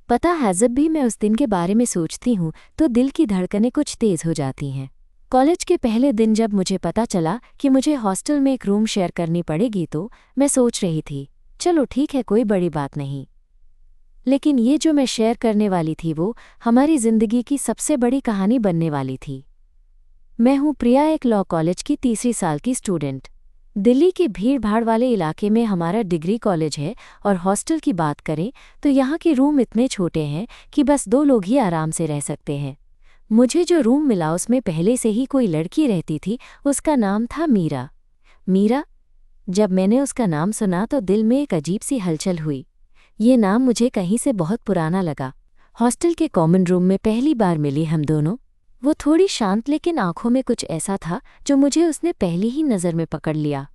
पता है, जब भी मैं उस दिन के बारे में सोचती हूँ तो दिल की धड़कनें कुछ तेज हो जाती हैं। कॉलेज के पहले दिन जब मुझे पता चला कि मुझे हॉस्टल में एक रूम शेयर करनी पड़ेगी तो मैं सोच रही थी, चलो ठीक है, कोई बड़ी बात नहीं। लेकिन ये जो मैं शेयर करने वाली थी वो हमारी ज़िंदगी की सबसे बड़ी कहानी बनने वाली थी। मैं हूँ प्रिया, एक लॉ कॉलेज की तीसरी साल की स्टूडेंट। दिल्ली के भीड़-भाड़ वाले इलाके में हमारा डिग्री कॉलेज है और हॉस्टल की बात करें तो यहाँ के रूम इतने छोटे हैं कि बस 2 लोग ही आराम से रह सकते हैं। मुझे जो रूम मिला उसमें पहले से ही कोई लड़की रहती थी, उसका नाम था मीरा। मीरा, जब मैंने उसका नाम सुना तो दिल में एक अजीब सी हलचल हुई। ये नाम मुझे कहीं से बहुत पुराना लगा। हॉस्टल के कॉमन रूम में पहली बार मिली हम दोनों। वो थोड़ी शांत, लेकिन आंखों में कुछ ऐसा था जो मुझे उसने पहली ही नज़र में पकड़ लिया।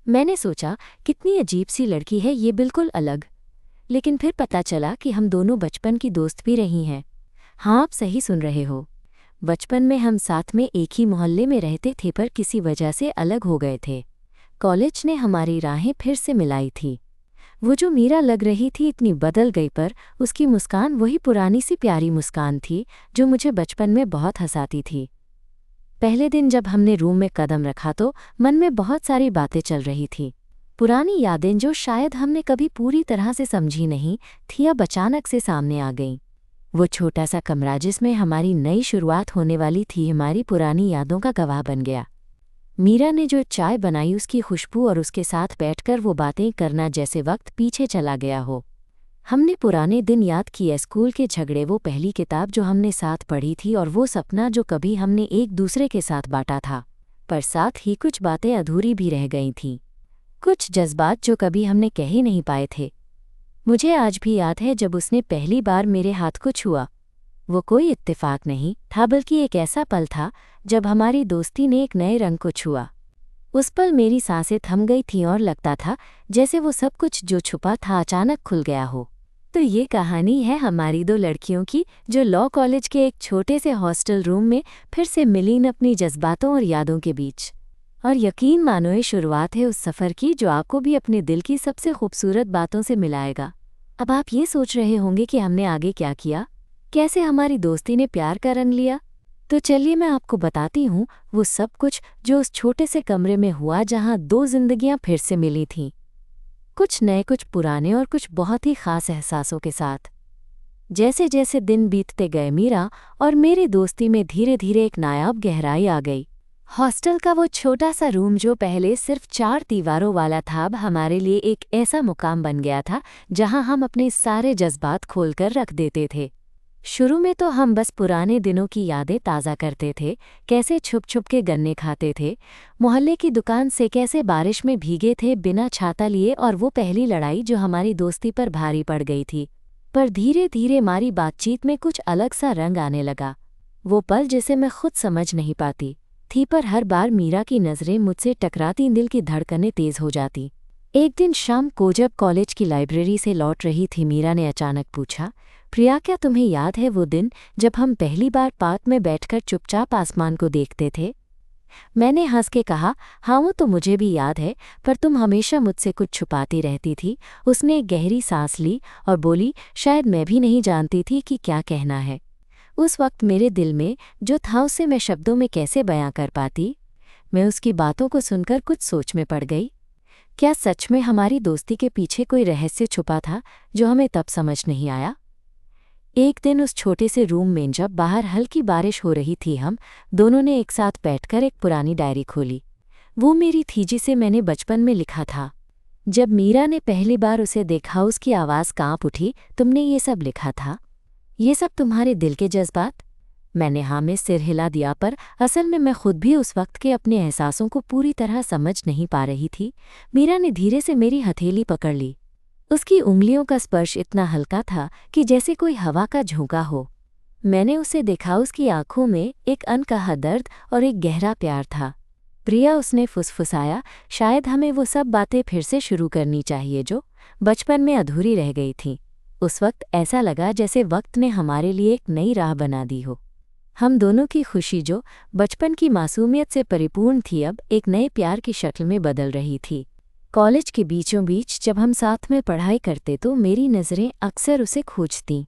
मैंने सोचा, कितनी अजीब सी लड़की है ये, बिल्कुल अलग। लेकिन फिर पता चला कि हम दोनों बचपन की दोस्त भी रही हैं। हाँ, आप सही सुन रहे हो। बचपन में हम साथ में एक ही मोहल्ले में रहते थे, पर किसी वजह से अलग हो गए थे। कॉलेज ने हमारी राहें फिर से मिलाई थी। वो जो मीरा लग रही थी इतनी बदल गई, पर उसकी मुस्कान वही पुरानी सी प्यारी मुस्कान थी जो मुझे बचपन में बहुत हंसाती थी। पहले दिन जब हमने रूम में कदम रखा तो मन में बहुत सारी बातें चल रही थी। पुरानी यादें जो शायद हमने कभी पूरी तरह से समझी नहीं थी, अब अचानक से सामने आ गईं। वो छोटा सा कमरा जिसमें हमारी नई शुरुआत होने वाली थी, हमारी पुरानी यादों का गवाह बन गया। मीरा ने जो चाय बनाई, उसकी खुशबू और उसके साथ बैठकर वो बातें करना, जैसे वक्त पीछे चला गया हो। हमने पुराने दिन याद किए, स्कूल के झगड़े, वो पहली किताब जो हमने साथ पढ़ी थी और वो सपना जो कभी हमने एक दूसरे के साथ बांटा था। पर साथ ही कुछ बातें अधूरी भी रह गई थीं, कुछ जज्बात जो कभी हमने कह ही नहीं पाए थे। मुझे आज भी याद है जब उसने पहली बार मेरे हाथ को छुआ। वो कोई इत्तेफाक नहीं था, बल्कि एक ऐसा पल था जब हमारी दोस्ती ने एक नए रंग को छुआ। उस पल मेरी सांसें थम गई थीं और लगता था जैसे वो सब कुछ जो छुपा था अचानक खुल गया हो। तो ये कहानी है हमारी 2 लड़कियों की, जो लॉ कॉलेज के एक छोटे से हॉस्टल रूम में फिर से मिलीं अपनी जज्बातों और यादों के बीच। और यकीन मानो, ये शुरुआत है उस सफ़र की जो आपको भी अपने दिल की सबसे खूबसूरत बातों से मिलाएगा। अब आप ये सोच रहे होंगे कि हमने आगे क्या किया, कैसे हमारी दोस्ती ने प्यार का रंग लिया। तो चलिए मैं आपको बताती हूँ वो सब कुछ जो उस छोटे से कमरे में हुआ, जहाँ 2 जिंदगियाँ फिर से मिली थीं, कुछ नए, कुछ पुराने और कुछ बहुत ही ख़ास एहसासों के साथ। जैसे जैसे दिन बीतते गए, मीरा और मेरी दोस्ती में धीरे धीरे एक नायाब गहराई आ गई। हॉस्टल का वो छोटा सा रूम जो पहले सिर्फ 4 दीवारों वाला था, अब हमारे लिए एक ऐसा मुकाम बन गया था जहां हम अपने सारे जज्बात खोलकर रख देते थे। शुरू में तो हम बस पुराने दिनों की यादें ताज़ा करते थे, कैसे छुप छुप के गन्ने खाते थे, मोहल्ले की दुकान से कैसे बारिश में भीगे थे बिना छाता लिए, और वो पहली लड़ाई जो हमारी दोस्ती पर भारी पड़ गई थी। पर धीरे धीरे हमारी बातचीत में कुछ अलग सा रंग आने लगा। वो पल जिसे मैं खुद समझ नहीं पाती थी, पर हर बार मीरा की नज़रें मुझसे टकराती, दिल की धड़कनें तेज़ हो जाती। एक दिन शाम को जब कॉलेज की लाइब्रेरी से लौट रही थी, मीरा ने अचानक पूछा, प्रिया, क्या तुम्हें याद है वो दिन जब हम पहली बार पार्क में बैठकर चुपचाप आसमान को देखते थे? मैंने हंस के कहा, हाँ वो तो मुझे भी याद है, पर तुम हमेशा मुझसे कुछ छुपाती रहती थी। उसने एक गहरी सांस ली और बोली, शायद मैं भी नहीं जानती थी कि क्या कहना है। उस वक्त मेरे दिल में जो था उसे मैं शब्दों में कैसे बयां कर पाती। मैं उसकी बातों को सुनकर कुछ सोच में पड़ गई। क्या सच में हमारी दोस्ती के पीछे कोई रहस्य छुपा था जो हमें तब समझ नहीं आया? एक दिन उस छोटे से रूम में जब बाहर हल्की बारिश हो रही थी, हम दोनों ने एक साथ बैठकर एक पुरानी डायरी खोली। वो मेरी थी जिसे मैंने बचपन में लिखा था। जब मीरा ने पहली बार उसे देखा, उसकी आवाज़ कांप उठी, तुमने ये सब लिखा था? ये सब तुम्हारे दिल के जज्बात? मैंने हाँ में सिर हिला दिया, पर असल में मैं खुद भी उस वक्त के अपने एहसासों को पूरी तरह समझ नहीं पा रही थी। मीरा ने धीरे से मेरी हथेली पकड़ ली। उसकी उंगलियों का स्पर्श इतना हल्का था कि जैसे कोई हवा का झोंका हो। मैंने उसे देखा, उसकी आंखों में एक अनकहा दर्द और एक गहरा प्यार था। प्रिया, उसने फुसफुसाया, शायद हमें वो सब बातें फिर से शुरू करनी चाहिए जो बचपन में अधूरी रह गई थीं। उस वक्त ऐसा लगा जैसे वक्त ने हमारे लिए एक नई राह बना दी हो। हम दोनों की खुशी जो बचपन की मासूमियत से परिपूर्ण थी, अब एक नए प्यार की शक्ल में बदल रही थी। कॉलेज के बीचों बीच जब हम साथ में पढ़ाई करते तो मेरी नज़रें अक्सर उसे खोजतीं।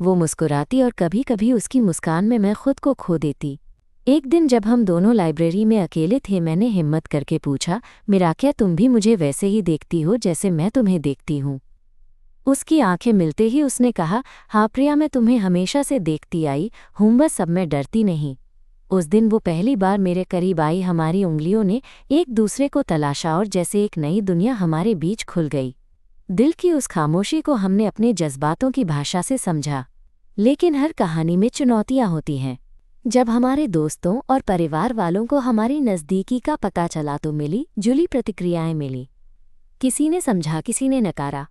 वो मुस्कुराती और कभी कभी उसकी मुस्कान में मैं खुद को खो देती। एक दिन जब हम दोनों लाइब्रेरी में अकेले थे, मैंने हिम्मत करके पूछा, मीरा क्या तुम भी मुझे वैसे ही देखती हो जैसे मैं तुम्हें देखती हूँ? उसकी आंखें मिलते ही उसने कहा, हाँ प्रिया, मैं तुम्हें हमेशा से देखती आई हूँ, बस अब मैं डरती नहीं। उस दिन वो पहली बार मेरे करीब आई, हमारी उंगलियों ने एक दूसरे को तलाशा और जैसे एक नई दुनिया हमारे बीच खुल गई। दिल की उस खामोशी को हमने अपने जज्बातों की भाषा से समझा। लेकिन हर कहानी में चुनौतियां होती हैं। जब हमारे दोस्तों और परिवार वालों को हमारी नज़दीकी का पता चला तो मिली जुली प्रतिक्रियाएं मिली। किसी ने समझा, किसी ने नकारा,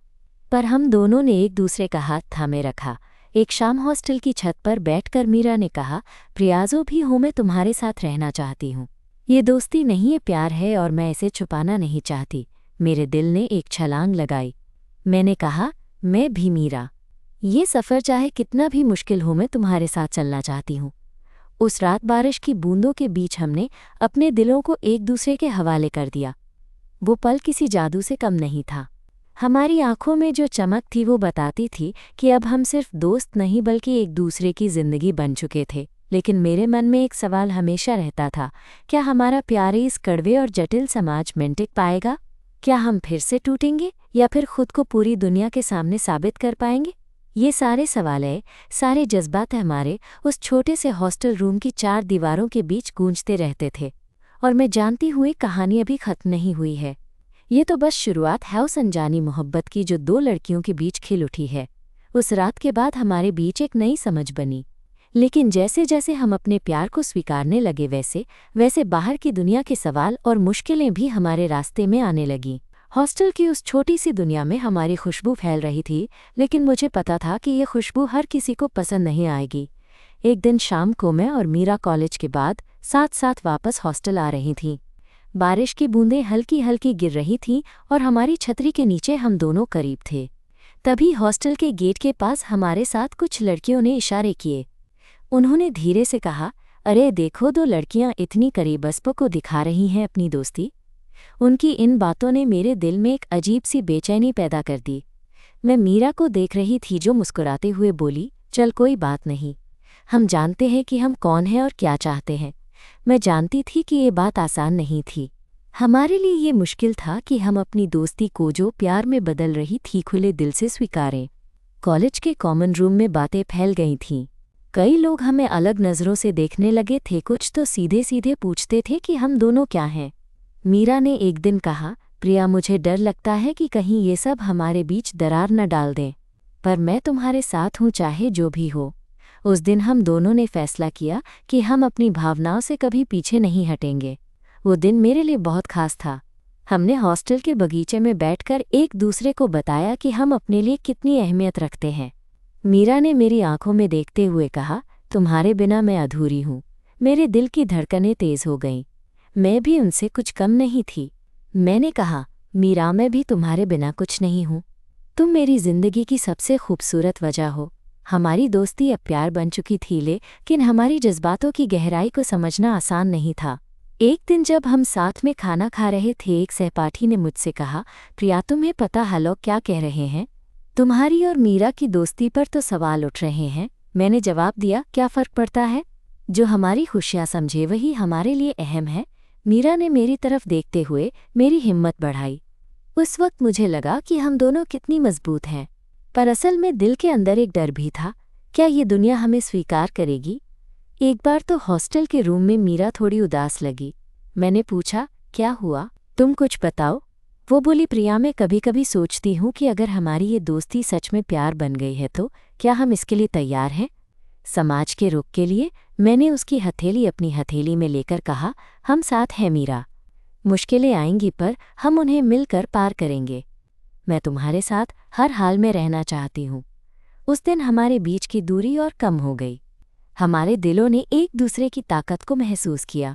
पर हम दोनों ने एक दूसरे का हाथ थामे रखा। एक शाम हॉस्टल की छत पर बैठकर मीरा ने कहा, प्रियाजो भी हूँ, मैं तुम्हारे साथ रहना चाहती हूँ। ये दोस्ती नहीं, ये प्यार है और मैं इसे छुपाना नहीं चाहती। मेरे दिल ने एक छलांग लगाई। मैंने कहा, मैं भी मीरा, ये सफ़र चाहे कितना भी मुश्किल हो, मैं तुम्हारे साथ चलना चाहती हूँ। उस रात बारिश की बूंदों के बीच हमने अपने दिलों को एक दूसरे के हवाले कर दिया। वो पल किसी जादू से कम नहीं था। हमारी आंखों में जो चमक थी वो बताती थी कि अब हम सिर्फ दोस्त नहीं बल्कि एक दूसरे की जिंदगी बन चुके थे। लेकिन मेरे मन में एक सवाल हमेशा रहता था, क्या हमारा प्यार इस कड़वे और जटिल समाज में टिक पाएगा? क्या हम फिर से टूटेंगे या फिर खुद को पूरी दुनिया के सामने साबित कर पाएंगे? ये सारे सवाल है, सारे जज्बात हमारे उस छोटे से हॉस्टल रूम की 4 दीवारों के बीच गूंजते रहते थे। और मैं जानती हुई कहानी अभी खत्म नहीं हुई है। ये तो बस शुरुआत है उस अनजानी मोहब्बत की जो 2 लड़कियों के बीच खिल उठी है। उस रात के बाद हमारे बीच एक नई समझ बनी। लेकिन जैसे जैसे हम अपने प्यार को स्वीकारने लगे वैसे वैसे बाहर की दुनिया के सवाल और मुश्किलें भी हमारे रास्ते में आने लगीं। हॉस्टल की उस छोटी सी दुनिया में हमारी खुशबू फैल रही थी, लेकिन मुझे पता था कि ये खुशबू हर किसी को पसंद नहीं आएगी। एक दिन शाम को मैं और मीरा कॉलेज के बाद साथ साथ वापस हॉस्टल आ रही थीं। बारिश की बूंदें हल्की हल्की गिर रही थीं और हमारी छतरी के नीचे हम दोनों करीब थे। तभी हॉस्टल के गेट के पास हमारे साथ कुछ लड़कियों ने इशारे किए। उन्होंने धीरे से कहा, अरे देखो, 2 लड़कियां इतनी करीब बस्पो को दिखा रही हैं अपनी दोस्ती। उनकी इन बातों ने मेरे दिल में एक अजीब सी बेचैनी पैदा कर दी। मैं मीरा को देख रही थी जो मुस्कुराते हुए बोली, चल कोई बात नहीं, हम जानते हैं कि हम कौन हैं और क्या चाहते हैं। मैं जानती थी कि ये बात आसान नहीं थी। हमारे लिए ये मुश्किल था कि हम अपनी दोस्ती को जो प्यार में बदल रही थी खुले दिल से स्वीकारें। कॉलेज के कॉमन रूम में बातें फैल गई थीं। कई लोग हमें अलग नज़रों से देखने लगे थे, कुछ तो सीधे सीधे पूछते थे कि हम दोनों क्या हैं। मीरा ने एक दिन कहा, प्रिया मुझे डर लगता है कि कहीं ये सब हमारे बीच दरार न डाल दें, पर मैं तुम्हारे साथ हूँ चाहे जो भी हो। उस दिन हम दोनों ने फैसला किया कि हम अपनी भावनाओं से कभी पीछे नहीं हटेंगे। वो दिन मेरे लिए बहुत खास था। हमने हॉस्टल के बगीचे में बैठकर एक दूसरे को बताया कि हम अपने लिए कितनी अहमियत रखते हैं। मीरा ने मेरी आंखों में देखते हुए कहा, तुम्हारे बिना मैं अधूरी हूँ। मेरे दिल की धड़कनें तेज हो गईं। मैं भी उनसे कुछ कम नहीं थी। मैंने कहा, मीरा मैं भी तुम्हारे बिना कुछ नहीं हूँ। तुम मेरी जिंदगी की सबसे खूबसूरत वजह हो। हमारी दोस्ती अब प्यार बन चुकी थी, लेकिन हमारी जज्बातों की गहराई को समझना आसान नहीं था। एक दिन जब हम साथ में खाना खा रहे थे, एक सहपाठी ने मुझसे कहा, प्रिया तुम्हें पता है लोग क्या कह रहे हैं? तुम्हारी और मीरा की दोस्ती पर तो सवाल उठ रहे हैं। मैंने जवाब दिया, क्या फ़र्क पड़ता है? जो हमारी खुशियाँ समझे वही हमारे लिए अहम है। मीरा ने मेरी तरफ देखते हुए मेरी हिम्मत बढ़ाई। उस वक्त मुझे लगा कि हम दोनों कितनी मजबूत हैं, पर असल में दिल के अंदर एक डर भी था, क्या ये दुनिया हमें स्वीकार करेगी? एक बार तो हॉस्टल के रूम में मीरा थोड़ी उदास लगी। मैंने पूछा, क्या हुआ, तुम कुछ बताओ। वो बोली, प्रिया मैं कभी कभी सोचती हूँ कि अगर हमारी ये दोस्ती सच में प्यार बन गई है तो क्या हम इसके लिए तैयार हैं? समाज के रुख के लिए? मैंने उसकी हथेली अपनी हथेली में लेकर कहा, हम साथ हैं मीरा। मुश्किलें आएंगी पर हम उन्हें मिलकर पार करेंगे। मैं तुम्हारे साथ हर हाल में रहना चाहती हूँ। उस दिन हमारे बीच की दूरी और कम हो गई। हमारे दिलों ने एक दूसरे की ताकत को महसूस किया।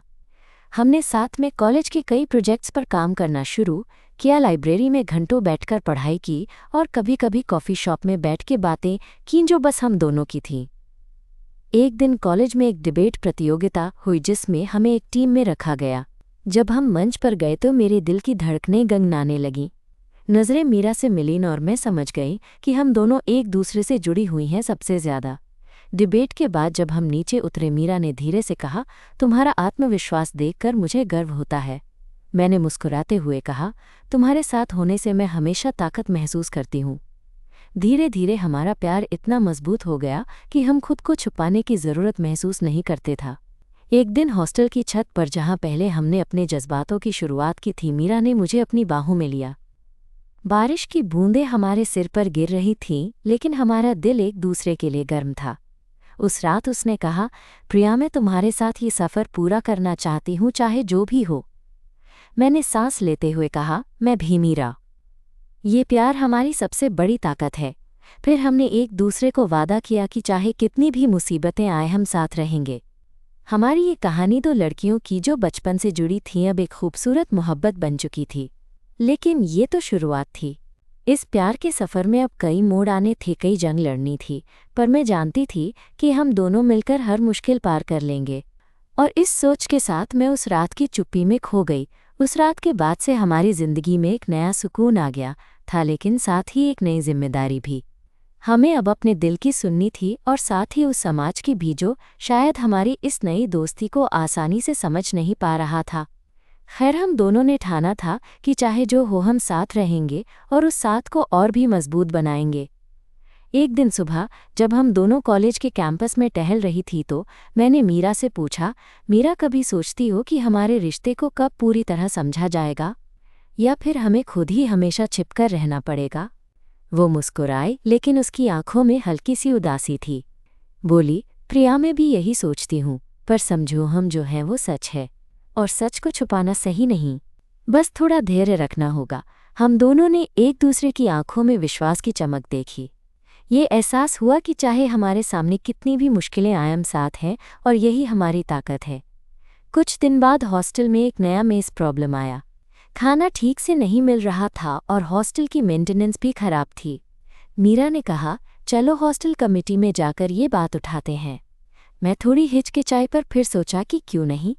हमने साथ में कॉलेज के कई प्रोजेक्ट्स पर काम करना शुरू किया, लाइब्रेरी में घंटों बैठकर पढ़ाई की और कभी कभी कॉफ़ी शॉप में बैठ के बातें की जो बस हम दोनों की थीं। एक दिन कॉलेज में एक डिबेट प्रतियोगिता हुई जिसमें हमें एक टीम में रखा गया। जब हम मंच पर गए तो मेरे दिल की धड़कनें गंगनाने लगीं। नज़रें मीरा से मिलीं और मैं समझ गई कि हम दोनों एक दूसरे से जुड़ी हुई हैं सबसे ज़्यादा। डिबेट के बाद जब हम नीचे उतरे, मीरा ने धीरे से कहा, तुम्हारा आत्मविश्वास देखकर मुझे गर्व होता है। मैंने मुस्कुराते हुए कहा, तुम्हारे साथ होने से मैं हमेशा ताकत महसूस करती हूँ। धीरे धीरे हमारा प्यार इतना मजबूत हो गया कि हम खुद को छुपाने की ज़रूरत महसूस नहीं करते था। एक दिन हॉस्टल की छत पर, जहाँ पहले हमने अपने जज्बातों की शुरुआत की थी, मीरा ने मुझे अपनी बाहों में लिया। बारिश की बूंदें हमारे सिर पर गिर रही थीं, लेकिन हमारा दिल एक दूसरे के लिए गर्म था। उस रात उसने कहा, प्रिया, मैं तुम्हारे साथ ये सफ़र पूरा करना चाहती हूँ, चाहे जो भी हो। मैंने सांस लेते हुए कहा, मैं भी मीरा। ये प्यार हमारी सबसे बड़ी ताकत है। फिर हमने एक दूसरे को वादा किया कि चाहे कितनी भी मुसीबतें आए, हम साथ रहेंगे। हमारी ये कहानी दो लड़कियों की जो बचपन से जुड़ी थीं अब एक खूबसूरत मोहब्बत बन चुकी थी। लेकिन ये तो शुरुआत थी। इस प्यार के सफ़र में अब कई मोड़ आने थे, कई जंग लड़नी थी, पर मैं जानती थी कि हम दोनों मिलकर हर मुश्किल पार कर लेंगे। और इस सोच के साथ मैं उस रात की चुप्पी में खो गई। उस रात के बाद से हमारी ज़िंदगी में एक नया सुकून आ गया था, लेकिन साथ ही एक नई जिम्मेदारी भी। हमें अब अपने दिल की सुननी थी और साथ ही उस समाज की भी जो शायद हमारी इस नई दोस्ती को आसानी से समझ नहीं पा रहा था। खैर, हम दोनों ने ठाना था कि चाहे जो हो, हम साथ रहेंगे और उस साथ को और भी मजबूत बनाएंगे। एक दिन सुबह जब हम दोनों कॉलेज के कैंपस में टहल रही थी तो मैंने मीरा से पूछा, मीरा, कभी सोचती हो कि हमारे रिश्ते को कब पूरी तरह समझा जाएगा, या फिर हमें खुद ही हमेशा छिपकर रहना पड़ेगा? वो मुस्कुराई, लेकिन उसकी आंखों में हल्की सी उदासी थी। बोली, प्रिया, मैं भी यही सोचती हूँ, पर समझो, हम जो हैं वो सच है, और सच को छुपाना सही नहीं। बस थोड़ा धैर्य रखना होगा। हम दोनों ने एक दूसरे की आंखों में विश्वास की चमक देखी। ये एहसास हुआ कि चाहे हमारे सामने कितनी भी मुश्किलें आए, हम साथ हैं और यही हमारी ताकत है। कुछ दिन बाद हॉस्टल में एक नया मेस प्रॉब्लम आया। खाना ठीक से नहीं मिल रहा था और हॉस्टल की मेंटेनेंस भी खराब थी। मीरा ने कहा, चलो हॉस्टल कमेटी में जाकर ये बात उठाते हैं। मैं थोड़ी हिचकिचाई, पर फिर सोचा कि क्यों नहीं,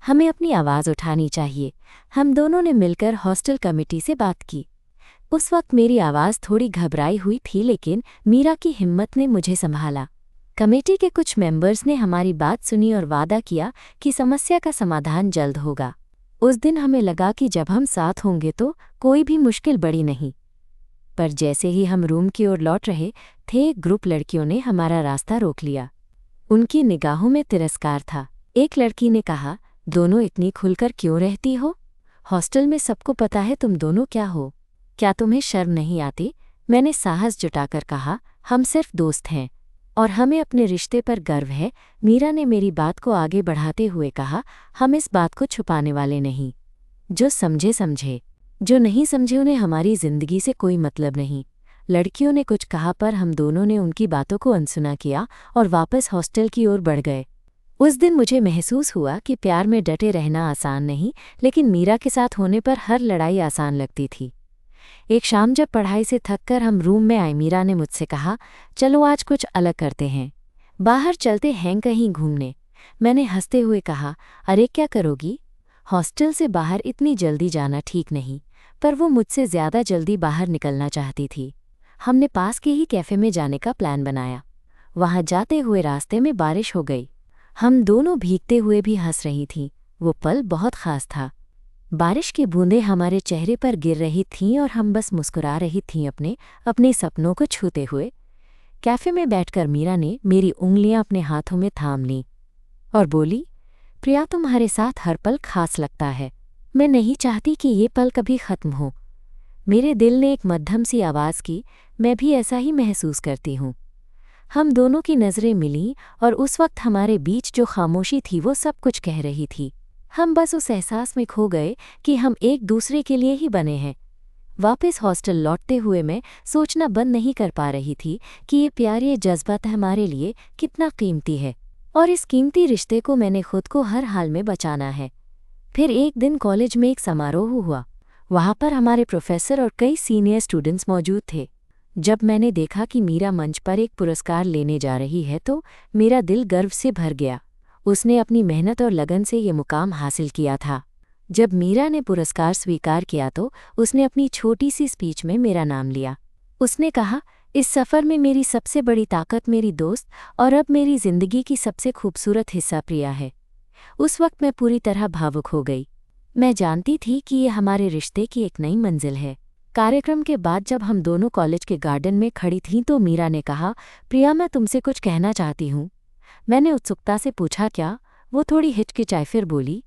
हमें अपनी आवाज़ उठानी चाहिए। हम दोनों ने मिलकर हॉस्टल कमेटी से बात की। उस वक्त मेरी आवाज़ थोड़ी घबराई हुई थी, लेकिन मीरा की हिम्मत ने मुझे संभाला। कमेटी के कुछ मेंबर्स ने हमारी बात सुनी और वादा किया कि समस्या का समाधान जल्द होगा। उस दिन हमें लगा कि जब हम साथ होंगे तो कोई भी मुश्किल बड़ी नहीं। पर जैसे ही हम रूम की ओर लौट रहे थे, एक ग्रुप लड़कियों ने हमारा रास्ता रोक लिया। उनकी निगाहों में तिरस्कार था। एक लड़की ने कहा, दोनों इतनी खुलकर क्यों रहती हो? हॉस्टल में सबको पता है तुम दोनों क्या हो। क्या तुम्हें शर्म नहीं आती? मैंने साहस जुटाकर कहा, हम सिर्फ दोस्त हैं और हमें अपने रिश्ते पर गर्व है। मीरा ने मेरी बात को आगे बढ़ाते हुए कहा, हम इस बात को छुपाने वाले नहीं। जो समझे समझे, जो नहीं समझे उन्हें हमारी जिंदगी से कोई मतलब नहीं। लड़कियों ने कुछ कहा, पर हम दोनों ने उनकी बातों को अनसुना किया और वापस हॉस्टल की ओर बढ़ गए। उस दिन मुझे महसूस हुआ कि प्यार में डटे रहना आसान नहीं, लेकिन मीरा के साथ होने पर हर लड़ाई आसान लगती थी। एक शाम जब पढ़ाई से थककर हम रूम में आए, मीरा ने मुझसे कहा, चलो आज कुछ अलग करते हैं, बाहर चलते हैं कहीं घूमने। मैंने हंसते हुए कहा, अरे क्या करोगी? हॉस्टल से बाहर इतनी जल्दी जाना ठीक नहीं। पर वो मुझसे ज़्यादा जल्दी बाहर निकलना चाहती थी। हमने पास के ही कैफ़े में जाने का प्लान बनाया। वहाँ जाते हुए रास्ते में बारिश हो गई। हम दोनों भीगते हुए भी हंस रही थीं। वो पल बहुत ख़ास था। बारिश की बूंदें हमारे चेहरे पर गिर रही थीं और हम बस मुस्कुरा रही थीं, अपने सपनों को छूते हुए। कैफ़े में बैठकर मीरा ने मेरी उंगलियां अपने हाथों में थाम लीं और बोली, प्रिया, तुम्हारे साथ हर पल खास लगता है। मैं नहीं चाहती कि ये पल कभी ख़त्म हो। मेरे दिल ने एक मध्यम सी आवाज़ की, मैं भी ऐसा ही महसूस करती हूँ। हम दोनों की नज़रें मिलीं और उस वक्त हमारे बीच जो खामोशी थी वो सब कुछ कह रही थी। हम बस उस एहसास में खो गए कि हम एक दूसरे के लिए ही बने हैं। वापस हॉस्टल लौटते हुए मैं सोचना बंद नहीं कर पा रही थी कि ये प्यार, ये जज्बात हमारे लिए कितना कीमती है, और इस कीमती रिश्ते को मैंने खुद को हर हाल में बचाना है। फिर एक दिन कॉलेज में एक समारोह हुआ। वहाँ पर हमारे प्रोफेसर और कई सीनियर स्टूडेंट्स मौजूद थे। जब मैंने देखा कि मीरा मंच पर एक पुरस्कार लेने जा रही है तो मेरा दिल गर्व से भर गया। उसने अपनी मेहनत और लगन से ये मुकाम हासिल किया था। जब मीरा ने पुरस्कार स्वीकार किया तो उसने अपनी छोटी सी स्पीच में मेरा नाम लिया। उसने कहा, इस सफ़र में मेरी सबसे बड़ी ताकत मेरी दोस्त और अब मेरी ज़िंदगी की सबसे खूबसूरत हिस्सा प्रिया है। उस वक्त मैं पूरी तरह भावुक हो गई। मैं जानती थी कि ये हमारे रिश्ते की एक नई मंजिल है। कार्यक्रम के बाद जब हम दोनों कॉलेज के गार्डन में खड़ी थीं तो मीरा ने कहा, प्रिया मैं तुमसे कुछ कहना चाहती हूँ। मैंने उत्सुकता से पूछा, क्या? वो थोड़ी हिचकिचाई फिर बोली,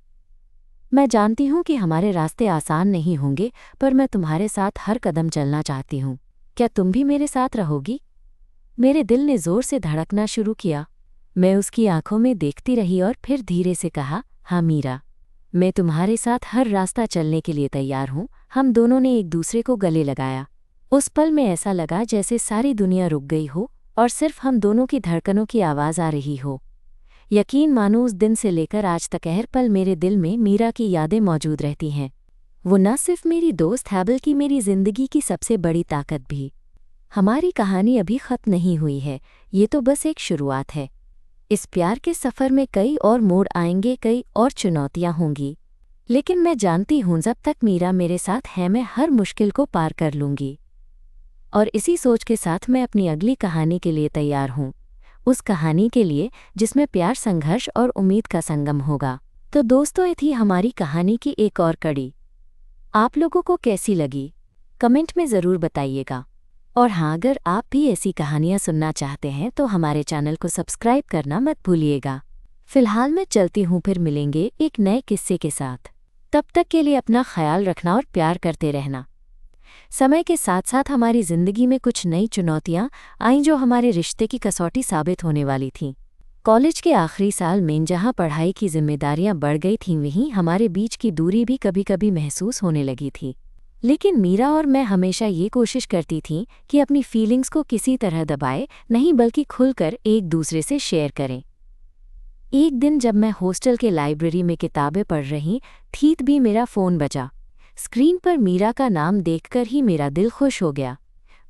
मैं जानती हूँ कि हमारे रास्ते आसान नहीं होंगे, पर मैं तुम्हारे साथ हर कदम चलना चाहती हूँ। क्या तुम भी मेरे साथ रहोगी? मेरे दिल ने ज़ोर से धड़कना शुरू किया। मैं उसकी आंखों में देखती रही और फिर धीरे से कहा, हाँ मीरा, मैं तुम्हारे साथ हर रास्ता चलने के लिए तैयार हूँ। हम दोनों ने एक दूसरे को गले लगाया। उस पल में ऐसा लगा जैसे सारी दुनिया रुक गई हो और सिर्फ हम दोनों की धड़कनों की आवाज़ आ रही हो। यकीन मानो उस दिन से लेकर आज तक हर पल मेरे दिल में मीरा की यादें मौजूद रहती हैं। वो न सिर्फ मेरी दोस्त है बल्कि मेरी ज़िंदगी की सबसे बड़ी ताकत भी। हमारी कहानी अभी ख़त्म नहीं हुई है, ये तो बस एक शुरुआत है। इस प्यार के सफ़र में कई और मोड़ आएंगे, कई और चुनौतियाँ होंगी, लेकिन मैं जानती हूँ जब तक मीरा मेरे साथ है मैं हर मुश्किल को पार कर लूँगी। और इसी सोच के साथ मैं अपनी अगली कहानी के लिए तैयार हूँ, उस कहानी के लिए जिसमें प्यार, संघर्ष और उम्मीद का संगम होगा। तो दोस्तों, ये थी हमारी कहानी की एक और कड़ी। आप लोगों को कैसी लगी? कमेंट में ज़रूर बताइएगा। और हाँ, अगर आप भी ऐसी कहानियाँ सुनना चाहते हैं तो हमारे चैनल को सब्सक्राइब करना मत भूलिएगा। फिलहाल मैं चलती हूँ, फिर मिलेंगे एक नए किस्से के साथ। तब तक के लिए अपना ख्याल रखना और प्यार करते रहना। समय के साथ साथ हमारी ज़िंदगी में कुछ नई चुनौतियाँ आईं जो हमारे रिश्ते की कसौटी साबित होने वाली थीं। कॉलेज के आखिरी साल में जहाँ पढ़ाई की जिम्मेदारियाँ बढ़ गई थीं, वहीं हमारे बीच की दूरी भी कभी कभी महसूस होने लगी थी। लेकिन मीरा और मैं हमेशा ये कोशिश करती थीं कि अपनी फीलिंग्स को किसी तरह दबाए नहीं बल्कि खुलकर एक दूसरे से शेयर करें। एक दिन जब मैं हॉस्टल के लाइब्रेरी में किताबें पढ़ रही थी तभी मेरा फ़ोन बजा। स्क्रीन पर मीरा का नाम देखकर ही मेरा दिल खुश हो गया।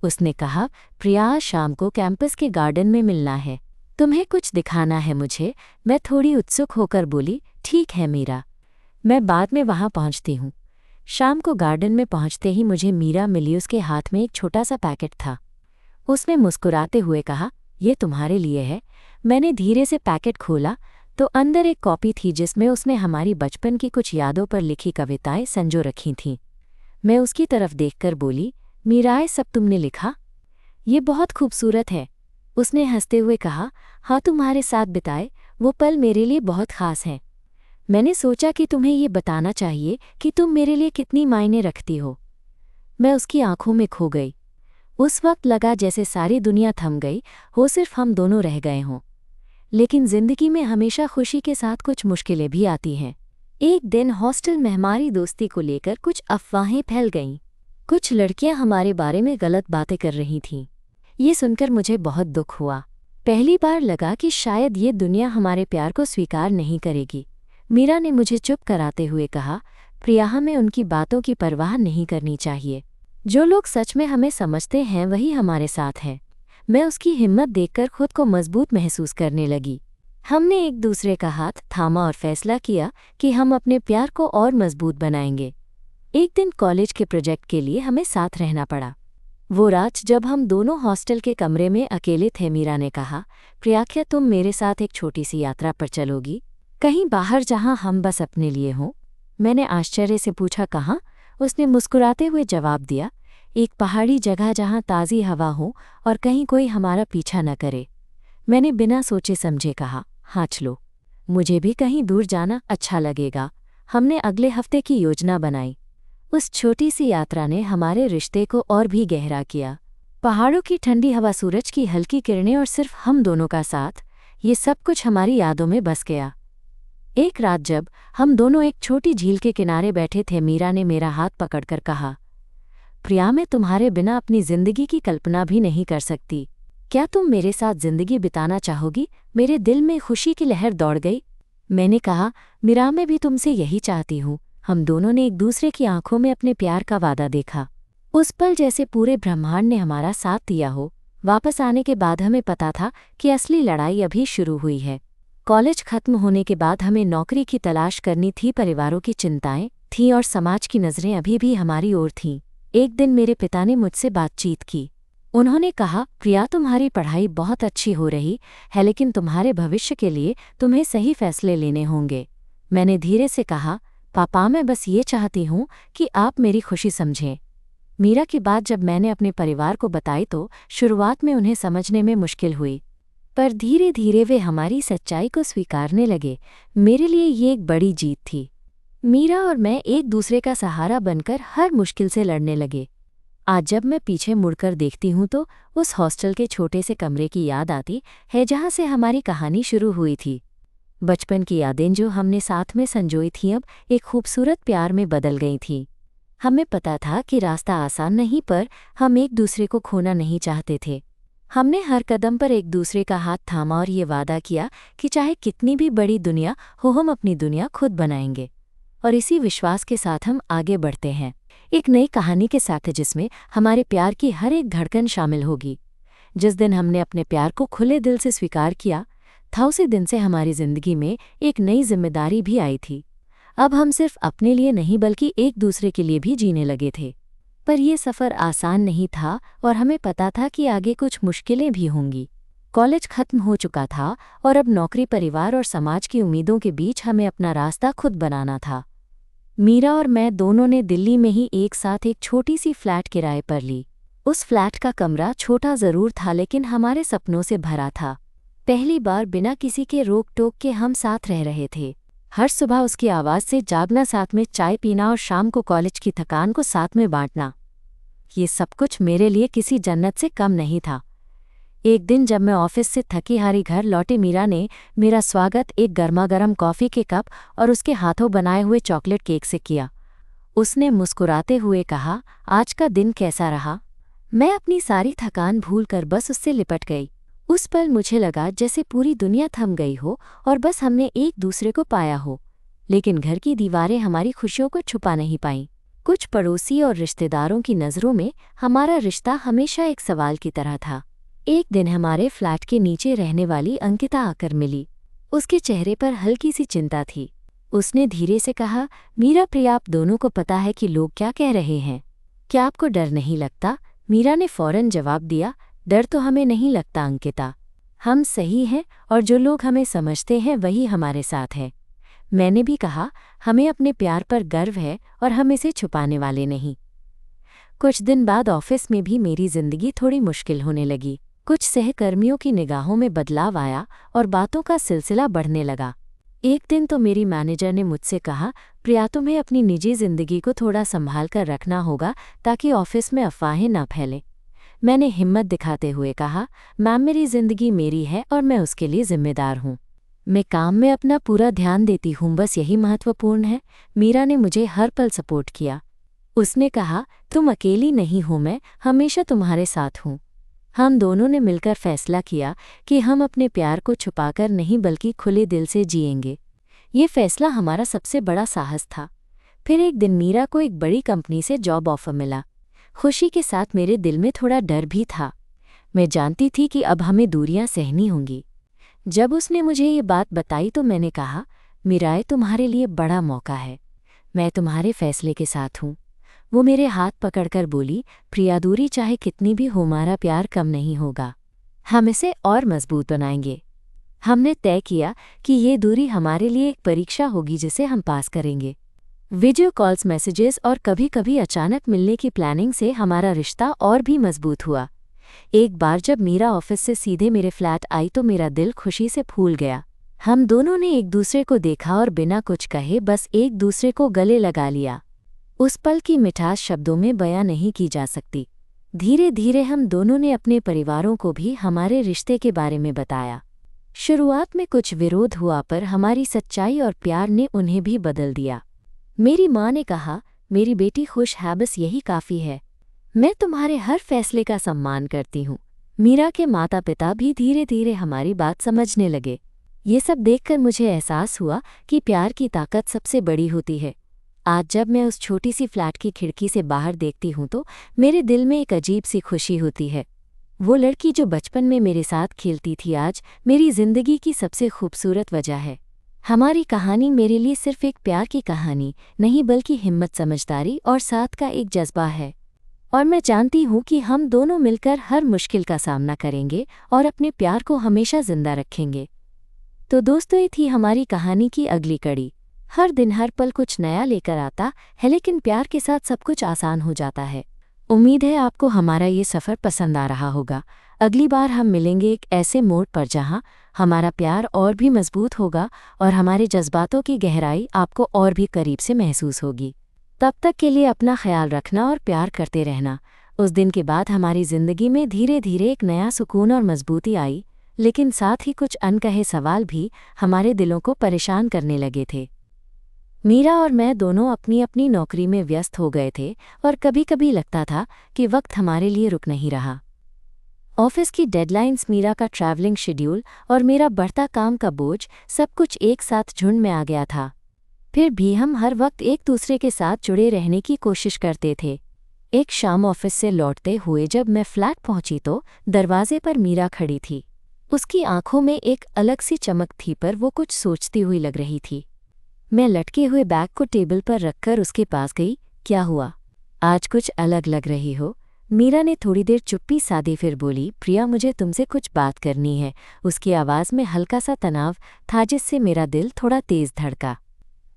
उसने कहा, प्रिया शाम को कैंपस के गार्डन में मिलना है, तुम्हें कुछ दिखाना है मुझे। मैं थोड़ी उत्सुक होकर बोली, ठीक है मीरा, मैं बाद में वहाँ पहुँचती हूँ। शाम को गार्डन में पहुँचते ही मुझे मीरा मिली। उसके हाथ में एक छोटा सा पैकेट था। उसने मुस्कुराते हुए कहा, ये तुम्हारे लिए है। मैंने धीरे से पैकेट खोला तो अंदर एक कॉपी थी जिसमें उसने हमारी बचपन की कुछ यादों पर लिखी कविताएं संजो रखी थीं। मैं उसकी तरफ देखकर बोली, मीरा, ये सब तुमने लिखा? ये बहुत खूबसूरत है। उसने हंसते हुए कहा, हाँ, तुम्हारे साथ बिताए वो पल मेरे लिए बहुत ख़ास हैं। मैंने सोचा कि तुम्हें ये बताना चाहिए कि तुम मेरे लिए कितनी मायने रखती हो। मैं उसकी आंखों में खो गई। उस वक्त लगा जैसे सारी दुनिया थम गई हो, सिर्फ हम दोनों रह गए हों। लेकिन ज़िंदगी में हमेशा खुशी के साथ कुछ मुश्किलें भी आती हैं। एक दिन हॉस्टल में हमारी दोस्ती को लेकर कुछ अफवाहें फैल गईं। कुछ लड़कियां हमारे बारे में गलत बातें कर रही थीं। ये सुनकर मुझे बहुत दुख हुआ। पहली बार लगा कि शायद ये दुनिया हमारे प्यार को स्वीकार नहीं करेगी। मीरा ने मुझे चुप कराते हुए कहा, प्रिया, हमें उनकी बातों की परवाह नहीं करनी चाहिए। जो लोग सच में हमें समझते हैं वही हमारे साथ हैं। मैं उसकी हिम्मत देखकर खुद को मजबूत महसूस करने लगी। हमने एक दूसरे का हाथ थामा और फैसला किया कि हम अपने प्यार को और मजबूत बनाएंगे। एक दिन कॉलेज के प्रोजेक्ट के लिए हमें साथ रहना पड़ा। वो रात जब हम दोनों हॉस्टल के कमरे में अकेले थे, मीरा ने कहा, प्रिया, क्या तुम मेरे साथ एक छोटी सी यात्रा पर चलोगी? कहीं बाहर जहां हम बस अपने लिए हों। मैंने आश्चर्य से पूछा, कहाँ? उसने मुस्कुराते हुए जवाब दिया, एक पहाड़ी जगह जहां ताज़ी हवा हो और कहीं कोई हमारा पीछा न करे। मैंने बिना सोचे समझे कहा, हाँ चलो, मुझे भी कहीं दूर जाना अच्छा लगेगा। हमने अगले हफ्ते की योजना बनाई। उस छोटी सी यात्रा ने हमारे रिश्ते को और भी गहरा किया। पहाड़ों की ठंडी हवा, सूरज की हल्की किरणें और सिर्फ हम दोनों का साथ, ये सब कुछ हमारी यादों में बस गया। एक रात जब हम दोनों एक छोटी झील के किनारे बैठे थे, मीरा ने मेरा हाथ पकड़कर कहा, प्रिया, मैं तुम्हारे बिना अपनी ज़िंदगी की कल्पना भी नहीं कर सकती। क्या तुम मेरे साथ ज़िंदगी बिताना चाहोगी? मेरे दिल में खुशी की लहर दौड़ गई। मैंने कहा, मीरा, मैं भी तुमसे यही चाहती हूँ। हम दोनों ने एक दूसरे की आंखों में अपने प्यार का वादा देखा। उस पल जैसे पूरे ब्रह्मांड ने हमारा साथ दिया हो। वापस आने के बाद हमें पता था कि असली लड़ाई अभी शुरू हुई है। कॉलेज खत्म होने के बाद हमें नौकरी की तलाश करनी थी, परिवारों की चिंताएं थीं और समाज की नज़रें अभी भी हमारी ओर थीं। एक दिन मेरे पिता ने मुझसे बातचीत की। उन्होंने कहा, प्रिया, तुम्हारी पढ़ाई बहुत अच्छी हो रही है, लेकिन तुम्हारे भविष्य के लिए तुम्हें सही फैसले लेने होंगे। मैंने धीरे से कहा, पापा, मैं बस ये चाहती हूँ कि आप मेरी खुशी समझें। मीरा की बात जब मैंने अपने परिवार को बताई तो शुरुआत में उन्हें समझने में मुश्किल हुई, पर धीरे धीरे वे हमारी सच्चाई को स्वीकारने लगे। मेरे लिए ये एक बड़ी जीत थी। मीरा और मैं एक दूसरे का सहारा बनकर हर मुश्किल से लड़ने लगे। आज जब मैं पीछे मुड़कर देखती हूँ तो उस हॉस्टल के छोटे से कमरे की याद आती है जहाँ से हमारी कहानी शुरू हुई थी। बचपन की यादें जो हमने साथ में संजोई थीं अब एक खूबसूरत प्यार में बदल गई थीं। हमें पता था कि रास्ता आसान नहीं, पर हम एक दूसरे को खोना नहीं चाहते थे। हमने हर कदम पर एक दूसरे का हाथ थामा और ये वादा किया कि चाहे कितनी भी बड़ी दुनिया हो, हम अपनी दुनिया खुद बनाएंगे। और इसी विश्वास के साथ हम आगे बढ़ते हैं, एक नई कहानी के साथ जिसमें हमारे प्यार की हर एक धड़कन शामिल होगी। जिस दिन हमने अपने प्यार को खुले दिल से स्वीकार किया था, उसी दिन से हमारी जिंदगी में एक नई जिम्मेदारी भी आई थी। अब हम सिर्फ अपने लिए नहीं बल्कि एक दूसरे के लिए भी जीने लगे थे। पर यह सफ़र आसान नहीं था और हमें पता था कि आगे कुछ मुश्किलें भी होंगी। कॉलेज खत्म हो चुका था और अब नौकरी, परिवार और समाज की उम्मीदों के बीच हमें अपना रास्ता खुद बनाना था। मीरा और मैं दोनों ने दिल्ली में ही एक साथ एक छोटी सी फ्लैट किराए पर ली। उस फ्लैट का कमरा छोटा ज़रूर था, लेकिन हमारे सपनों से भरा था। पहली बार बिना किसी के रोक टोक के हम साथ रह रहे थे। हर सुबह उसकी आवाज़ से जागना, साथ में चाय पीना और शाम को कॉलेज की थकान को साथ में बांटना, ये सब कुछ मेरे लिए किसी जन्नत से कम नहीं था। एक दिन जब मैं ऑफिस से थकी हारी घर लौटी, मीरा ने मेरा स्वागत एक गर्मागर्म कॉफ़ी के कप और उसके हाथों बनाए हुए चॉकलेट केक से किया। उसने मुस्कुराते हुए कहा, आज का दिन कैसा रहा? मैं अपनी सारी थकान भूलकर बस उससे लिपट गई। उस पल मुझे लगा जैसे पूरी दुनिया थम गई हो और बस हमने एक दूसरे को पाया हो। लेकिन घर की दीवारें हमारी खुशियों को छुपा नहीं पाईं। कुछ पड़ोसी और रिश्तेदारों की नज़रों में हमारा रिश्ता हमेशा एक सवाल की तरह था। एक दिन हमारे फ्लैट के नीचे रहने वाली अंकिता आकर मिली। उसके चेहरे पर हल्की सी चिंता थी। उसने धीरे से कहा, मीरा, प्रिया, आप दोनों को पता है कि लोग क्या कह रहे हैं। क्या आपको डर नहीं लगता? मीरा ने फौरन जवाब दिया, डर तो हमें नहीं लगता अंकिता। हम सही हैं और जो लोग हमें समझते हैं वही हमारे साथ है। मैंने भी कहा, हमें अपने प्यार पर गर्व है और हम इसे छुपाने वाले नहीं। कुछ दिन बाद ऑफिस में भी मेरी जिंदगी थोड़ी मुश्किल होने लगी। कुछ सहकर्मियों की निगाहों में बदलाव आया और बातों का सिलसिला बढ़ने लगा। एक दिन तो मेरी मैनेजर ने मुझसे कहा, प्रिया, तुम्हें अपनी निजी जिंदगी को थोड़ा संभाल कर रखना होगा ताकि ऑफिस में अफवाहें न फैलें। मैंने हिम्मत दिखाते हुए कहा, मैम, मेरी जिंदगी मेरी है और मैं उसके लिए जिम्मेदार हूँ। मैं काम में अपना पूरा ध्यान देती हूँ, बस यही महत्वपूर्ण है। मीरा ने मुझे हर पल सपोर्ट किया। उसने कहा, तुम अकेली नहीं हो, मैं हमेशा तुम्हारे साथ हूँ। हम दोनों ने मिलकर फैसला किया कि हम अपने प्यार को छुपाकर नहीं बल्कि खुले दिल से जिएंगे। ये फैसला हमारा सबसे बड़ा साहस था। फिर एक दिन मीरा को एक बड़ी कंपनी से जॉब ऑफर मिला। खुशी के साथ मेरे दिल में थोड़ा डर भी था। मैं जानती थी कि अब हमें दूरियां सहनी होंगी। जब उसने मुझे ये बात बताई तो मैंने कहा, मीरा, तुम्हारे लिए बड़ा मौका है। मैं तुम्हारे फैसले के साथ हूँ। वो मेरे हाथ पकड़कर बोली, प्रिया, दूरी चाहे कितनी भी हो, हमारा प्यार कम नहीं होगा। हम इसे और मजबूत बनाएंगे। हमने तय किया कि ये दूरी हमारे लिए एक परीक्षा होगी जिसे हम पास करेंगे। वीडियो कॉल्स, मैसेजेस और कभी कभी अचानक मिलने की प्लानिंग से हमारा रिश्ता और भी मजबूत हुआ। एक बार जब मीरा ऑफिस से सीधे मेरे फ्लैट आई तो मेरा दिल खुशी से फूल गया। हम दोनों ने एक दूसरे को देखा और बिना कुछ कहे बस एक दूसरे को गले लगा लिया। उस पल की मिठास शब्दों में बयां नहीं की जा सकती। धीरे धीरे हम दोनों ने अपने परिवारों को भी हमारे रिश्ते के बारे में बताया। शुरुआत में कुछ विरोध हुआ, पर हमारी सच्चाई और प्यार ने उन्हें भी बदल दिया। मेरी माँ ने कहा, मेरी बेटी खुश है, बस यही काफ़ी है। मैं तुम्हारे हर फैसले का सम्मान करती हूँ। मीरा के माता पिता भी धीरे धीरे हमारी बात समझने लगे। ये सब देखकर मुझे एहसास हुआ कि प्यार की ताकत सबसे बड़ी होती है। आज जब मैं उस छोटी सी फ्लैट की खिड़की से बाहर देखती हूँ तो मेरे दिल में एक अजीब सी खुशी होती है। वो लड़की जो बचपन में मेरे साथ खेलती थी आज मेरी जिंदगी की सबसे खूबसूरत वजह है। हमारी कहानी मेरे लिए सिर्फ एक प्यार की कहानी नहीं बल्कि हिम्मत, समझदारी और साथ का एक जज्बा है। और मैं जानती हूँ कि हम दोनों मिलकर हर मुश्किल का सामना करेंगे और अपने प्यार को हमेशा जिंदा रखेंगे। तो दोस्तों, ये थी हमारी कहानी की अगली कड़ी। हर दिन हर पल कुछ नया लेकर आता है, लेकिन प्यार के साथ सब कुछ आसान हो जाता है। उम्मीद है आपको हमारा ये सफ़र पसंद आ रहा होगा। अगली बार हम मिलेंगे एक ऐसे मोड़ पर जहाँ हमारा प्यार और भी मजबूत होगा और हमारे जज्बातों की गहराई आपको और भी करीब से महसूस होगी। तब तक के लिए अपना ख्याल रखना और प्यार करते रहना। उस दिन के बाद हमारी ज़िंदगी में धीरे धीरे एक नया सुकून और मजबूती आई, लेकिन साथ ही कुछ अनकहे सवाल भी हमारे दिलों को परेशान करने लगे थे। मीरा और मैं दोनों अपनी अपनी नौकरी में व्यस्त हो गए थे और कभी कभी लगता था कि वक्त हमारे लिए रुक नहीं रहा। ऑफिस की डेडलाइंस, मीरा का ट्रैवलिंग शेड्यूल और मेरा बढ़ता काम का बोझ, सब कुछ एक साथ झुंड में आ गया था। फिर भी हम हर वक्त एक दूसरे के साथ जुड़े रहने की कोशिश करते थे। एक शाम ऑफिस से लौटते हुए जब मैं फ्लैट पहुंची तो दरवाजे पर मीरा खड़ी थी। उसकी आंखों में एक अलग सी चमक थी, पर वो कुछ सोचती हुई लग रही थी। मैं लटके हुए बैग को टेबल पर रखकर उसके पास गई। क्या हुआ, आज कुछ अलग लग रही हो? मीरा ने थोड़ी देर चुप्पी साधी, फिर बोली, प्रिया, मुझे तुमसे कुछ बात करनी है। उसकी आवाज़ में हल्का सा तनाव था जिससे मेरा दिल थोड़ा तेज धड़का।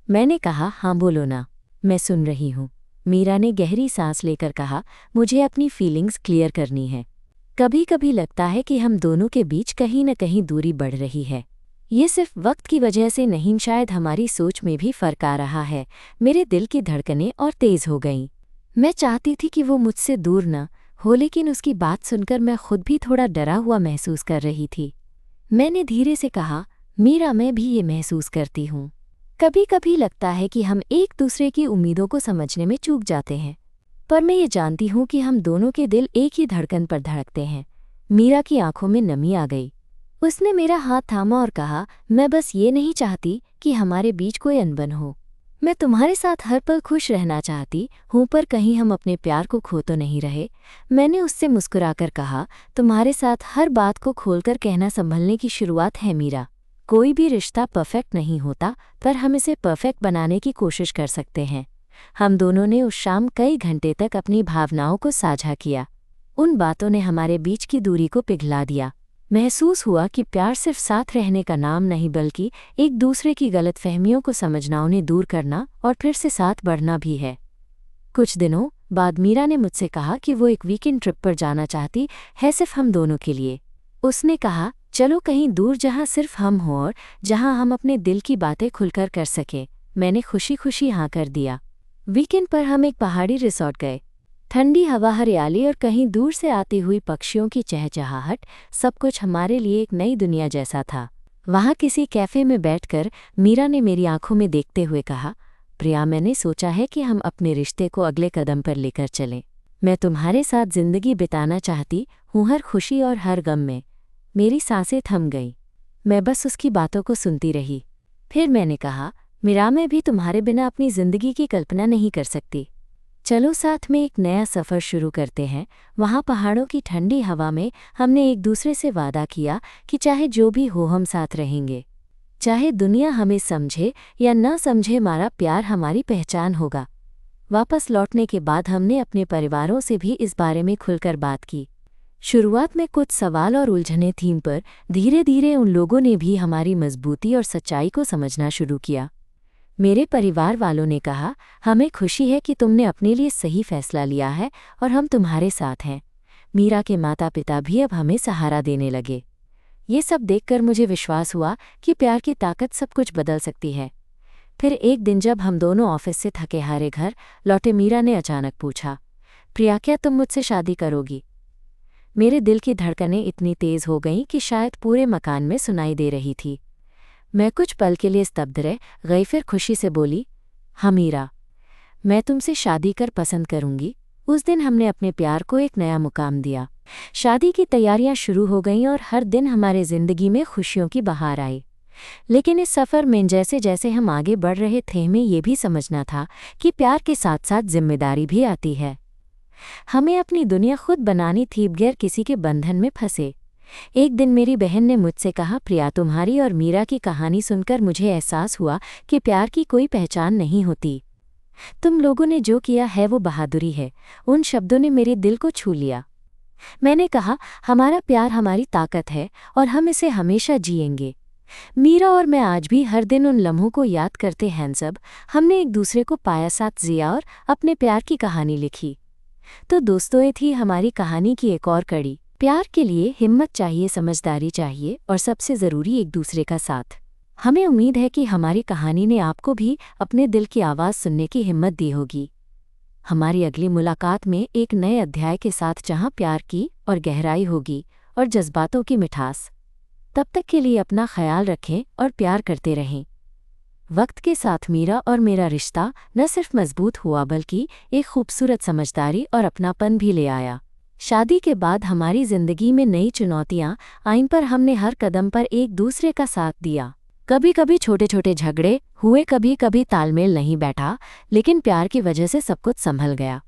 मैंने कहा, हाँ बोलो ना, मैं सुन रही हूँ। मीरा ने गहरी सांस लेकर कहा, मुझे अपनी फीलिंग्स क्लियर करनी है। कभी कभी लगता है कि हम दोनों के बीच कहीं न कहीं दूरी बढ़ रही है। ये सिर्फ वक्त की वजह से नहीं, शायद हमारी सोच में भी फर्क आ रहा है। मेरे दिल की धड़कनें और तेज हो गईं। मैं चाहती थी कि वो मुझसे दूर न हो, लेकिन उसकी बात सुनकर मैं खुद भी थोड़ा डरा हुआ महसूस कर रही थी। मैंने धीरे से कहा, मीरा, मैं भी ये महसूस करती हूँ। कभी कभी लगता है कि हम एक दूसरे की उम्मीदों को समझने में चूक जाते हैं, पर मैं ये जानती हूँ कि हम दोनों के दिल एक ही धड़कन पर धड़कते हैं। मीरा की आंखों में नमी आ गई। उसने मेरा हाथ थामा और कहा, मैं बस ये नहीं चाहती कि हमारे बीच कोई अनबन हो। मैं तुम्हारे साथ हर पल खुश रहना चाहती हूँ, पर कहीं हम अपने प्यार को खो तो नहीं रहे। मैंने उससे मुस्कुराकर कहा, तुम्हारे साथ हर बात को खोलकर कहना संभलने की शुरुआत है मीरा। कोई भी रिश्ता परफेक्ट नहीं होता, पर हम इसे परफेक्ट बनाने की कोशिश कर सकते हैं। हम दोनों ने उस शाम कई घंटे तक अपनी भावनाओं को साझा किया। उन बातों ने हमारे बीच की दूरी को पिघला दिया। महसूस हुआ कि प्यार सिर्फ साथ रहने का नाम नहीं, बल्कि एक दूसरे की गलतफहमियों को समझना, उन्हें दूर करना और फिर से साथ बढ़ना भी है। कुछ दिनों बाद मीरा ने मुझसे कहा कि वो एक वीकेंड ट्रिप पर जाना चाहती है, सिर्फ हम दोनों के लिए। उसने कहा, चलो कहीं दूर जहाँ सिर्फ हम हों और जहाँ हम अपने दिल की बातें खुलकर कर सकें। मैंने खुशी खुशी हाँ कर दिया। वीकेंड पर हम एक पहाड़ी रिसॉर्ट गए। ठंडी हवा, हरियाली और कहीं दूर से आती हुई पक्षियों की चहचहाहट, सब कुछ हमारे लिए एक नई दुनिया जैसा था। वहाँ किसी कैफ़े में बैठकर मीरा ने मेरी आंखों में देखते हुए कहा, प्रिया, मैंने सोचा है कि हम अपने रिश्ते को अगले कदम पर लेकर चलें। मैं तुम्हारे साथ ज़िंदगी बिताना चाहती हूँ, हर खुशी और हर गम में। मेरी सांसें थम गईं। मैं बस उसकी बातों को सुनती रही। फिर मैंने कहा, मीरा, मैं भी तुम्हारे बिना अपनी ज़िंदगी की कल्पना नहीं कर सकती। चलो साथ में एक नया सफ़र शुरू करते हैं। वहाँ पहाड़ों की ठंडी हवा में हमने एक दूसरे से वादा किया कि चाहे जो भी हो हम साथ रहेंगे। चाहे दुनिया हमें समझे या न समझे, हमारा प्यार हमारी पहचान होगा। वापस लौटने के बाद हमने अपने परिवारों से भी इस बारे में खुलकर बात की। शुरुआत में कुछ सवाल और उलझनें थीं, पर धीरे धीरे उन लोगों ने भी हमारी मजबूती और सच्चाई को समझना शुरू किया। मेरे परिवार वालों ने कहा, हमें खुशी है कि तुमने अपने लिए सही फैसला लिया है और हम तुम्हारे साथ हैं। मीरा के माता पिता भी अब हमें सहारा देने लगे। ये सब देखकर मुझे विश्वास हुआ कि प्यार की ताकत सब कुछ बदल सकती है। फिर एक दिन जब हम दोनों ऑफिस से थके हारे घर लौटे, मीरा ने अचानक पूछा, प्रिया, क्या तुम मुझसे शादी करोगी? मेरे दिल की धड़कनें इतनी तेज हो गईं कि शायद पूरे मकान में सुनाई दे रही थी। मैं कुछ पल के लिए स्तब्ध रह गई, फिर खुशी से बोली, हाँ मीरा, मैं तुमसे शादी कर पसंद करूंगी। उस दिन हमने अपने प्यार को एक नया मुकाम दिया। शादी की तैयारियां शुरू हो गईं और हर दिन हमारे ज़िंदगी में खुशियों की बहार आई। लेकिन इस सफ़र में जैसे जैसे हम आगे बढ़ रहे थे, हमें ये भी समझना था कि प्यार के साथ साथ जिम्मेदारी भी आती है। हमें अपनी दुनिया खुद बनानी थी, बगैर किसी के बंधन में फंसे। एक दिन मेरी बहन ने मुझसे कहा, प्रिया, तुम्हारी और मीरा की कहानी सुनकर मुझे एहसास हुआ कि प्यार की कोई पहचान नहीं होती। तुम लोगों ने जो किया है वो बहादुरी है। उन शब्दों ने मेरे दिल को छू लिया। मैंने कहा, हमारा प्यार हमारी ताकत है और हम इसे हमेशा जिएंगे। मीरा और मैं आज भी हर दिन उन लम्हों को याद करते हैं जब हमने एक दूसरे को पाया, साथ जिया और अपने प्यार की कहानी लिखी। तो दोस्तों, ये थी हमारी कहानी की एक और कड़ी। प्यार के लिए हिम्मत चाहिए, समझदारी चाहिए और सबसे ज़रूरी एक दूसरे का साथ। हमें उम्मीद है कि हमारी कहानी ने आपको भी अपने दिल की आवाज़ सुनने की हिम्मत दी होगी। हमारी अगली मुलाकात में एक नए अध्याय के साथ, जहां प्यार की और गहराई होगी और जज्बातों की मिठास। तब तक के लिए अपना ख्याल रखें और प्यार करते रहें। वक्त के साथ मीरा और मेरा रिश्ता न सिर्फ मजबूत हुआ बल्कि एक खूबसूरत समझदारी और अपनापन भी ले आया। शादी के बाद हमारी जिंदगी में नई चुनौतियां आईं, पर हमने हर कदम पर एक दूसरे का साथ दिया। कभी कभी छोटे छोटे झगड़े हुए, कभी कभी तालमेल नहीं बैठा, लेकिन प्यार की वजह से सब कुछ संभल गया।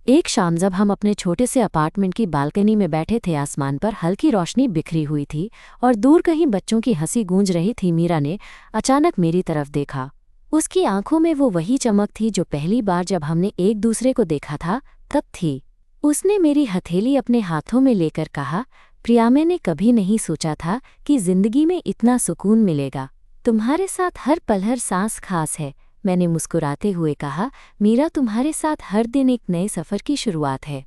एक शाम जब हम अपने छोटे से अपार्टमेंट की बालकनी में बैठे थे, आसमान पर हल्की रोशनी बिखरी हुई थी और दूर कहीं बच्चों की हंसी गूंज रही थी। मीरा ने अचानक मेरी तरफ देखा। उसकी आंखों में वो वही चमक थी जो पहली बार जब हमने एक दूसरे को देखा था तब थी। उसने मेरी हथेली अपने हाथों में लेकर कहा, प्रिया, मैंने कभी नहीं सोचा था कि जिंदगी में इतना सुकून मिलेगा। तुम्हारे साथ हर पल, हर सांस खास है। मैंने मुस्कुराते हुए कहा, मीरा, तुम्हारे साथ हर दिन एक नए सफ़र की शुरुआत है।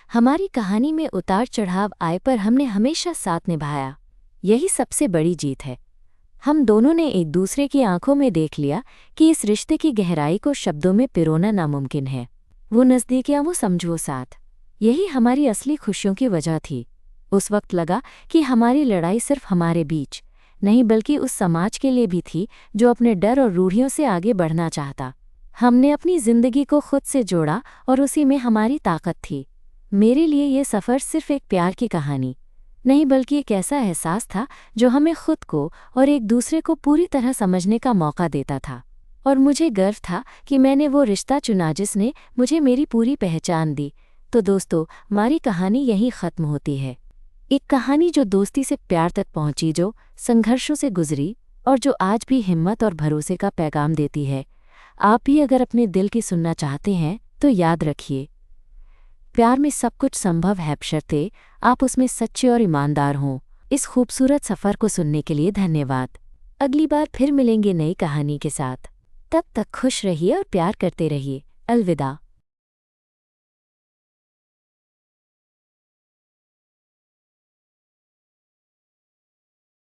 हमारी कहानी में उतार चढ़ाव आए, पर हमने हमेशा साथ निभाया। यही सबसे बड़ी जीत है। हम दोनों ने एक दूसरे की आंखों में देख लिया कि इस रिश्ते की गहराई को शब्दों में पिरोना नामुमकिन है। वो नज़दीकियाँ, वो समझो साथ, यही हमारी असली खुशियों की वजह थी। उस वक्त लगा कि हमारी लड़ाई सिर्फ हमारे बीच नहीं, बल्कि उस समाज के लिए भी थी जो अपने डर और रूढ़ियों से आगे बढ़ना चाहता। हमने अपनी जिंदगी को खुद से जोड़ा और उसी में हमारी ताकत थी। मेरे लिए ये सफ़र सिर्फ एक प्यार की कहानी नहीं, बल्कि एक ऐसा एहसास था जो हमें खुद को और एक दूसरे को पूरी तरह समझने का मौका देता था। और मुझे गर्व था कि मैंने वो रिश्ता चुना जिसने मुझे मेरी पूरी पहचान दी। तो दोस्तों, हमारी कहानी यहीं ख़त्म होती है। एक कहानी जो दोस्ती से प्यार तक पहुंची, जो संघर्षों से गुजरी और जो आज भी हिम्मत और भरोसे का पैगाम देती है। आप भी अगर अपने दिल की सुनना चाहते हैं तो याद रखिए, प्यार में सब कुछ संभव है, बशर्ते आप उसमें सच्चे और ईमानदार हों। इस खूबसूरत सफ़र को सुनने के लिए धन्यवाद। अगली बार फिर मिलेंगे नई कहानी के साथ। तब तक खुश रहिए और प्यार करते रहिए। अलविदा।